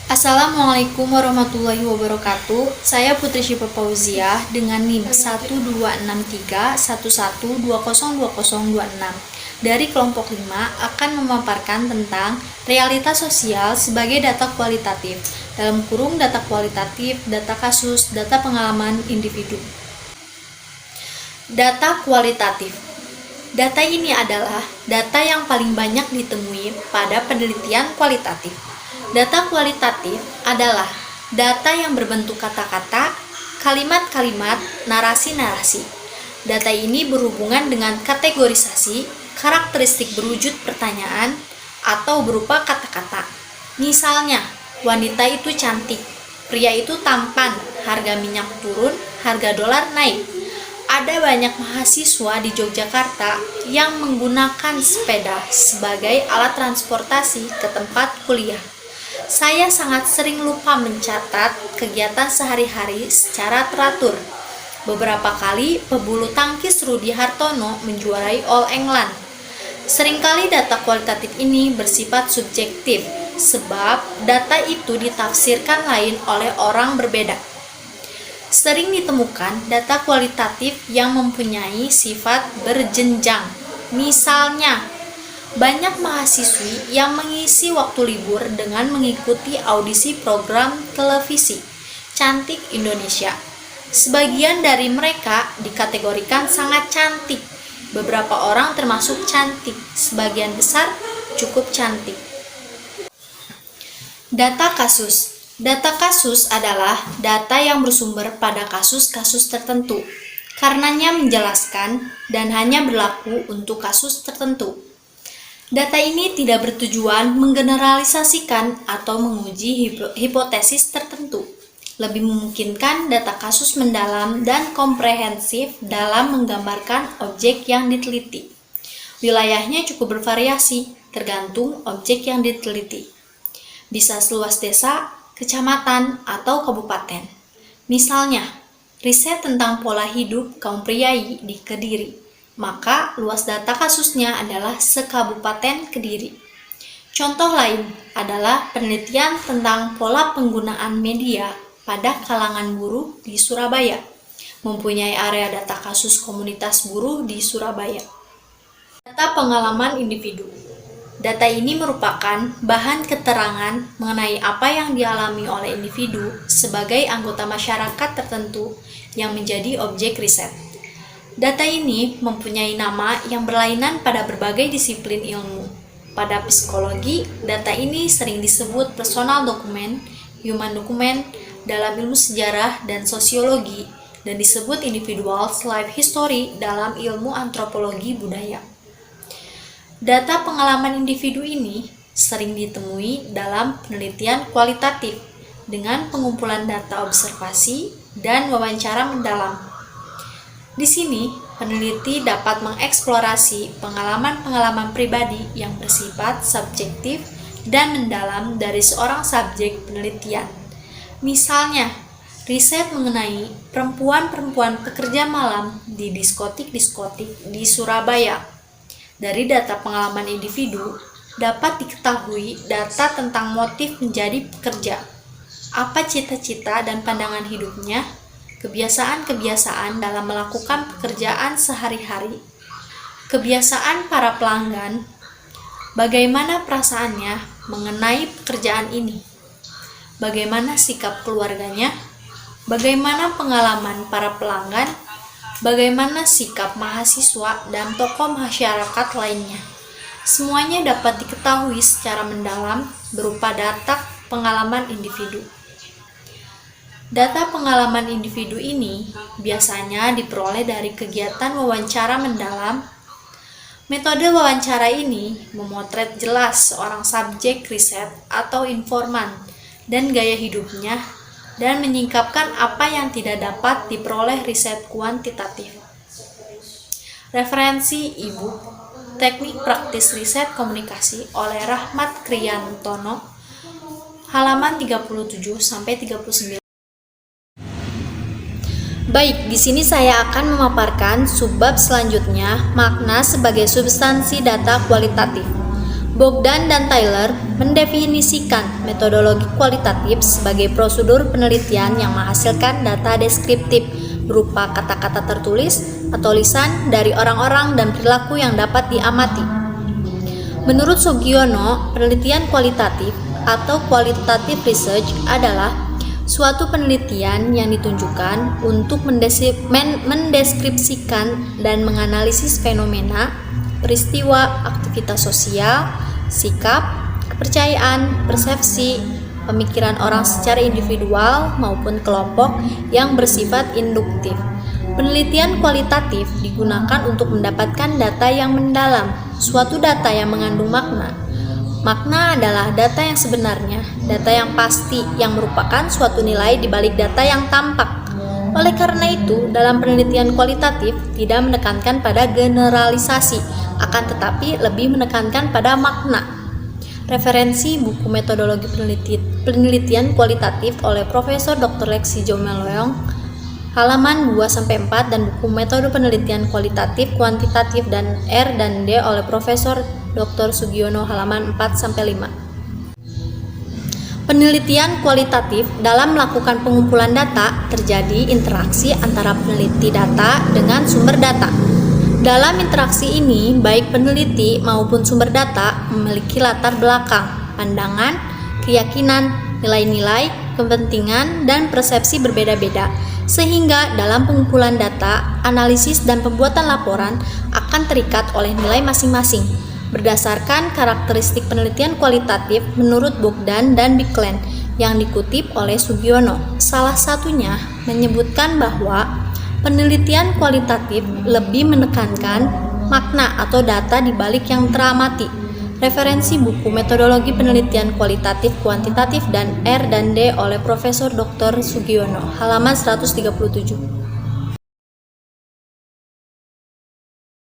Assalamualaikum warahmatullahi wabarakatuh. Saya Putri Syifa Fauziah dengan NIM 12631120206 dari kelompok 5 akan memaparkan tentang realitas sosial sebagai data kualitatif. Dalam kurung data kualitatif, data kasus, data pengalaman individu. Data kualitatif. Data ini adalah data yang paling banyak ditemui pada penelitian kualitatif. Data kualitatif adalah data yang berbentuk kata-kata, kalimat-kalimat, narasi-narasi. Data ini berhubungan dengan kategorisasi, karakteristik berwujud pertanyaan, atau berupa kata-kata. Misalnya, wanita itu cantik, pria itu tampan, harga minyak turun, harga dolar naik. Ada banyak mahasiswa di Yogyakarta yang menggunakan sepeda sebagai alat transportasi ke tempat kuliah. Saya sangat sering lupa mencatat kegiatan sehari-hari secara teratur. Beberapa kali pebulu tangkis Rudi Hartono menjuarai All England. Seringkali data kualitatif ini bersifat subjektif, sebab data itu ditafsirkan lain oleh orang berbeda. Sering ditemukan data kualitatif yang mempunyai sifat berjenjang. Misalnya, banyak mahasiswi yang mengisi waktu libur dengan mengikuti audisi program televisi Cantik Indonesia. Sebagian dari mereka dikategorikan sangat cantik. Beberapa orang termasuk cantik, sebagian besar cukup cantik. Data kasus. Data kasus adalah data yang bersumber pada kasus-kasus tertentu. Karenanya menjelaskan dan hanya berlaku untuk kasus tertentu. Data ini tidak bertujuan menggeneralisasikan atau menguji hipotesis tertentu. Lebih memungkinkan data kasus mendalam dan komprehensif dalam menggambarkan objek yang diteliti. Wilayahnya cukup bervariasi, tergantung objek yang diteliti. Bisa seluas desa, kecamatan, atau kabupaten. Misalnya, riset tentang pola hidup kaum priai di Kediri. Maka luas data kasusnya adalah sekabupaten Kediri. Contoh lain adalah penelitian tentang pola penggunaan media pada kalangan buruh di Surabaya, mempunyai area data kasus komunitas buruh di Surabaya. Data pengalaman individu. Data ini merupakan bahan keterangan mengenai apa yang dialami oleh individu sebagai anggota masyarakat tertentu yang menjadi objek riset. Data ini mempunyai nama yang berlainan pada berbagai disiplin ilmu. Pada psikologi, data ini sering disebut personal dokumen, human dokumen dalam ilmu sejarah dan sosiologi, dan disebut individual life history dalam ilmu antropologi budaya. Data pengalaman individu ini sering ditemui dalam penelitian kualitatif dengan pengumpulan data observasi dan wawancara mendalam. Di sini, peneliti dapat mengeksplorasi pengalaman-pengalaman pribadi yang bersifat subjektif dan mendalam dari seorang subjek penelitian. Misalnya, riset mengenai perempuan-perempuan pekerja malam di diskotik-diskotik di Surabaya. Dari data pengalaman individu, dapat diketahui data tentang motif menjadi pekerja, apa cita-cita dan pandangan hidupnya, kebiasaan-kebiasaan dalam melakukan pekerjaan sehari-hari, kebiasaan para pelanggan, bagaimana perasaannya mengenai pekerjaan ini, bagaimana sikap keluarganya, bagaimana pengalaman para pelanggan, bagaimana sikap mahasiswa dan tokoh masyarakat lainnya. Semuanya dapat diketahui secara mendalam berupa data pengalaman individu. Data pengalaman individu ini biasanya diperoleh dari kegiatan wawancara mendalam. Metode wawancara ini memotret jelas seorang subjek riset atau informan dan gaya hidupnya dan menyingkapkan apa yang tidak dapat diperoleh riset kuantitatif. Referensi e-book Teknik Praktis Riset Komunikasi oleh Rahmat Kriyantono, halaman 37-39. Baik, di sini saya akan memaparkan subbab selanjutnya, makna sebagai substansi data kualitatif. Bogdan dan Tyler mendefinisikan metodologi kualitatif sebagai prosedur penelitian yang menghasilkan data deskriptif berupa kata-kata tertulis atau lisan dari orang-orang dan perilaku yang dapat diamati. Menurut Sugiono, penelitian kualitatif atau qualitative research adalah suatu penelitian yang ditunjukkan untuk mendeskripsikan dan menganalisis fenomena, peristiwa, aktivitas sosial, sikap, kepercayaan, persepsi, pemikiran orang secara individual maupun kelompok yang bersifat induktif. Penelitian kualitatif digunakan untuk mendapatkan data yang mendalam, suatu data yang mengandung makna. Makna adalah data yang sebenarnya, data yang pasti, yang merupakan suatu nilai di balik data yang tampak. Oleh karena itu, dalam penelitian kualitatif tidak menekankan pada generalisasi, akan tetapi lebih menekankan pada makna. Referensi buku metodologi penelitian kualitatif oleh Profesor Dr. Lexi Jomeloyong halaman 2-4 dan buku metode penelitian kualitatif, kuantitatif dan R dan D oleh Profesor Dr. Sugiono halaman 4-5. Penelitian kualitatif dalam melakukan pengumpulan data terjadi interaksi antara peneliti data dengan sumber data. Dalam interaksi ini, baik peneliti maupun sumber data memiliki latar belakang, pandangan, keyakinan, nilai-nilai, kepentingan, dan persepsi berbeda-beda, sehingga dalam pengumpulan data, analisis, dan pembuatan laporan akan terikat oleh nilai masing-masing. Berdasarkan karakteristik penelitian kualitatif menurut Bogdan dan Bicklin yang dikutip oleh Sugiono, salah satunya menyebutkan bahwa penelitian kualitatif lebih menekankan makna atau data di balik yang teramati. Referensi buku metodologi penelitian kualitatif, kuantitatif dan R dan D oleh Profesor Dr. Sugiono, halaman 137.